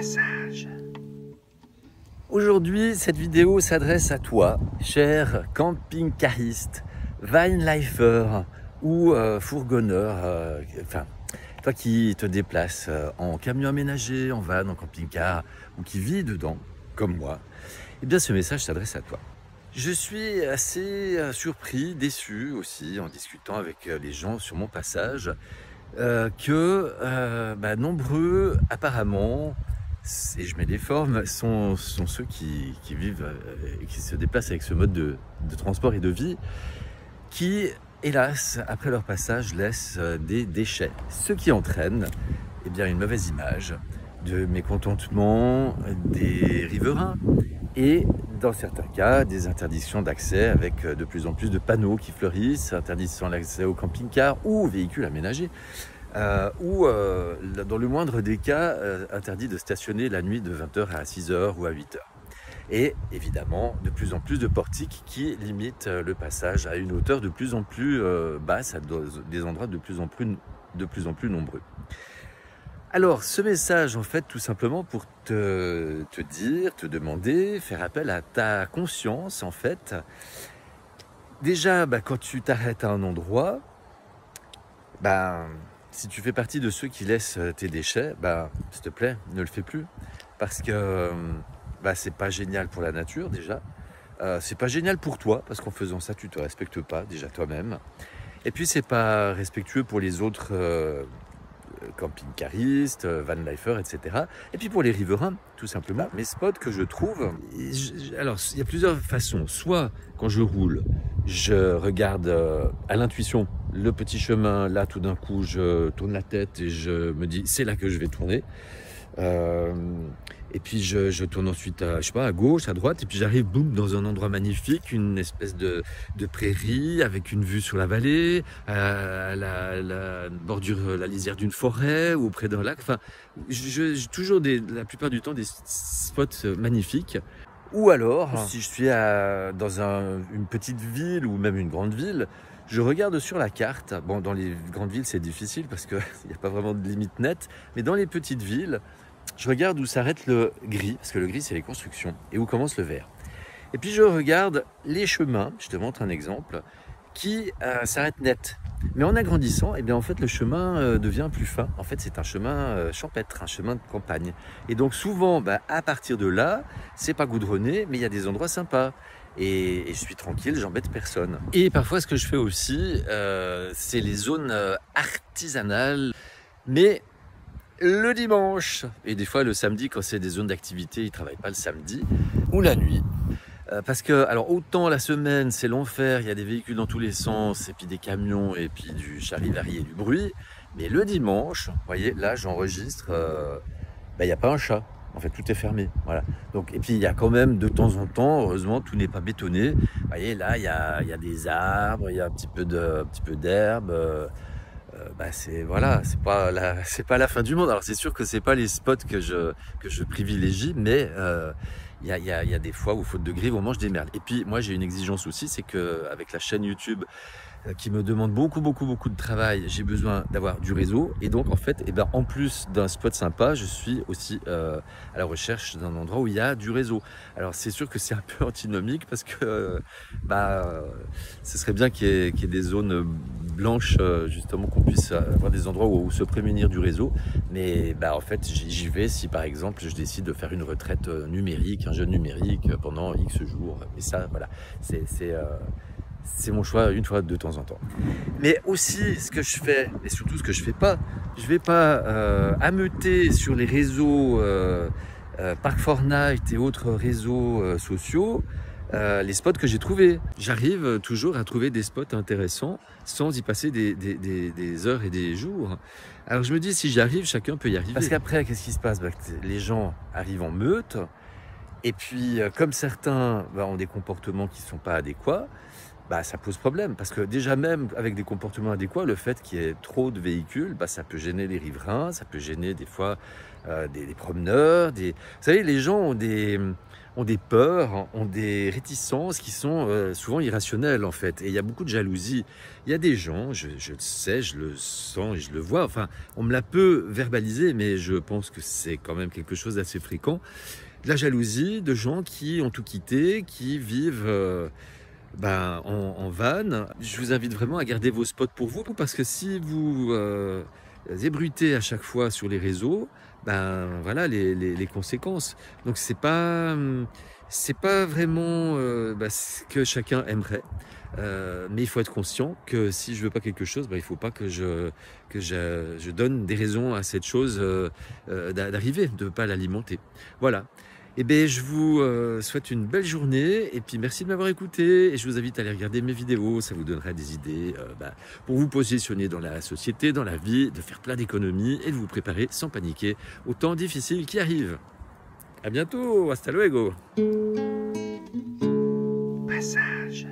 passage. Aujourd'hui, cette vidéo s'adresse à toi, cher camping-cariste, vanlifer ou fourgonneur, enfin, toi qui te déplaces en camion aménagé, en van, en camping-car, ou qui vis dedans, comme moi, eh bien ce message s'adresse à toi. Je suis assez surpris, déçu aussi, en discutant avec les gens sur mon passage, que nombreux, apparemment, et je mets des formes, sont ceux qui vivent et qui se déplacent avec ce mode de transport et de vie, qui, hélas, après leur passage, laissent des déchets. Ce qui entraîne eh bien, une mauvaise image, de mécontentement des riverains et, dans certains cas, des interdictions d'accès avec de plus en plus de panneaux qui fleurissent, interdisant l'accès aux camping-cars ou aux véhicules aménagés. Ou dans le moindre des cas, interdit de stationner la nuit de 20h à 6h ou à 8h. Et évidemment, de plus en plus de portiques qui limitent le passage à une hauteur de plus en plus basse, à des endroits de plus en plus nombreux. Alors, ce message, en fait, tout simplement pour te dire, te demander, faire appel à ta conscience, en fait. Déjà, quand tu t'arrêtes à un endroit, si tu fais partie de ceux qui laissent tes déchets, s'il te plaît, ne le fais plus. Parce que c'est pas génial pour la nature déjà. C'est pas génial pour toi, parce qu'en faisant ça, tu te respectes pas déjà toi-même. Et puis c'est pas respectueux pour les autres camping-caristes, vanlifer, etc. Et puis pour les riverains, tout simplement. Mes spots que je trouve, alors il y a plusieurs façons. Soit quand je roule, je regarde à l'intuition le petit chemin, là tout d'un coup je tourne la tête et je me dis c'est là que je vais tourner. Et puis je tourne ensuite à gauche, à droite, et puis j'arrive boum dans un endroit magnifique, une espèce de prairie avec une vue sur la vallée, à la bordure, la lisière d'une forêt ou auprès d'un lac. Enfin, j'ai toujours la plupart du temps des spots magnifiques. Ou alors, si je suis dans une petite ville ou même une grande ville, je regarde sur la carte. Bon, dans les grandes villes, c'est difficile parce qu'il n'y a pas vraiment de limite nette. Mais dans les petites villes, je regarde où s'arrête le gris, parce que le gris, c'est les constructions, et où commence le vert. Et puis, je regarde les chemins, je te montre un exemple, qui s'arrêtent net. Mais en agrandissant, en fait, le chemin devient plus fin. En fait, c'est un chemin champêtre, un chemin de campagne. Et donc, souvent, à partir de là, c'est pas goudronné, mais il y a des endroits sympas. Et je suis tranquille, j'embête personne. Et parfois, ce que je fais aussi, c'est les zones artisanales, mais le dimanche, et des fois le samedi, quand c'est des zones d'activité, ils ne travaillent pas le samedi, ou la nuit. Parce que, alors autant la semaine, c'est l'enfer, il y a des véhicules dans tous les sens, et puis des camions, et puis du charivari et du bruit. Mais le dimanche, vous voyez, là j'enregistre, il n'y a pas un chat. En fait, tout est fermé, voilà. Donc, et puis il y a quand même de temps en temps, heureusement, tout n'est pas bétonné. Vous voyez, là, il y a des arbres, il y a un petit peu d'herbe. C'est pas la fin du monde. Alors c'est sûr que c'est pas les spots que je privilégie, mais il y a des fois où, faute de grille, on mange des merdes. Et puis moi j'ai une exigence aussi, c'est que avec la chaîne YouTube qui me demande beaucoup de travail, j'ai besoin d'avoir du réseau. Et donc en fait, en plus d'un spot sympa, je suis aussi à la recherche d'un endroit où il y a du réseau. Alors c'est sûr que c'est un peu antinomique parce que ce serait bien qu'il y ait des zones blanches, justement, qu'on puisse avoir des endroits où se prémunir du réseau. Mais en fait, j'y vais si par exemple je décide de faire une retraite numérique, un jeûne numérique pendant X jours. Mais ça, voilà, c'est mon choix une fois de temps en temps. Mais aussi, ce que je fais, et surtout ce que je fais pas, je vais pas ameuter sur les réseaux Park Fortnite et autres réseaux sociaux les spots que j'ai trouvés. J'arrive toujours à trouver des spots intéressants sans y passer des heures et des jours. Alors je me dis, si j'y arrive, chacun peut y arriver. Parce qu'après, qu'est-ce qui se passe? Les gens arrivent en meute, et puis comme certains ont des comportements qui ne sont pas adéquats, bah, ça pose problème. Parce que déjà même avec des comportements adéquats, le fait qu'il y ait trop de véhicules, bah, ça peut gêner les riverains, ça peut gêner des fois des promeneurs. Vous savez, les gens ont des peurs, hein, ont des réticences qui sont souvent irrationnelles en fait. Et il y a beaucoup de jalousie. Il y a des gens, je le sais, je le sens et je le vois, enfin, on me l'a peu verbalisé, mais je pense que c'est quand même quelque chose d'assez fréquent. De la jalousie de gens qui ont tout quitté, qui vivent en van. Je vous invite vraiment à garder vos spots pour vous, parce que si vous ébruitez à chaque fois sur les réseaux, ben voilà les conséquences. Donc c'est pas vraiment ce que chacun aimerait. Mais il faut être conscient que si je veux pas quelque chose, il faut pas que je donne des raisons à cette chose d'arriver, de pas l'alimenter. Voilà. Eh bien, je vous souhaite une belle journée et puis merci de m'avoir écouté, et je vous invite à aller regarder mes vidéos, ça vous donnera des idées pour vous positionner dans la société, dans la vie, de faire plein d'économies et de vous préparer sans paniquer aux temps difficiles qui arrivent. À bientôt, hasta luego. Passage.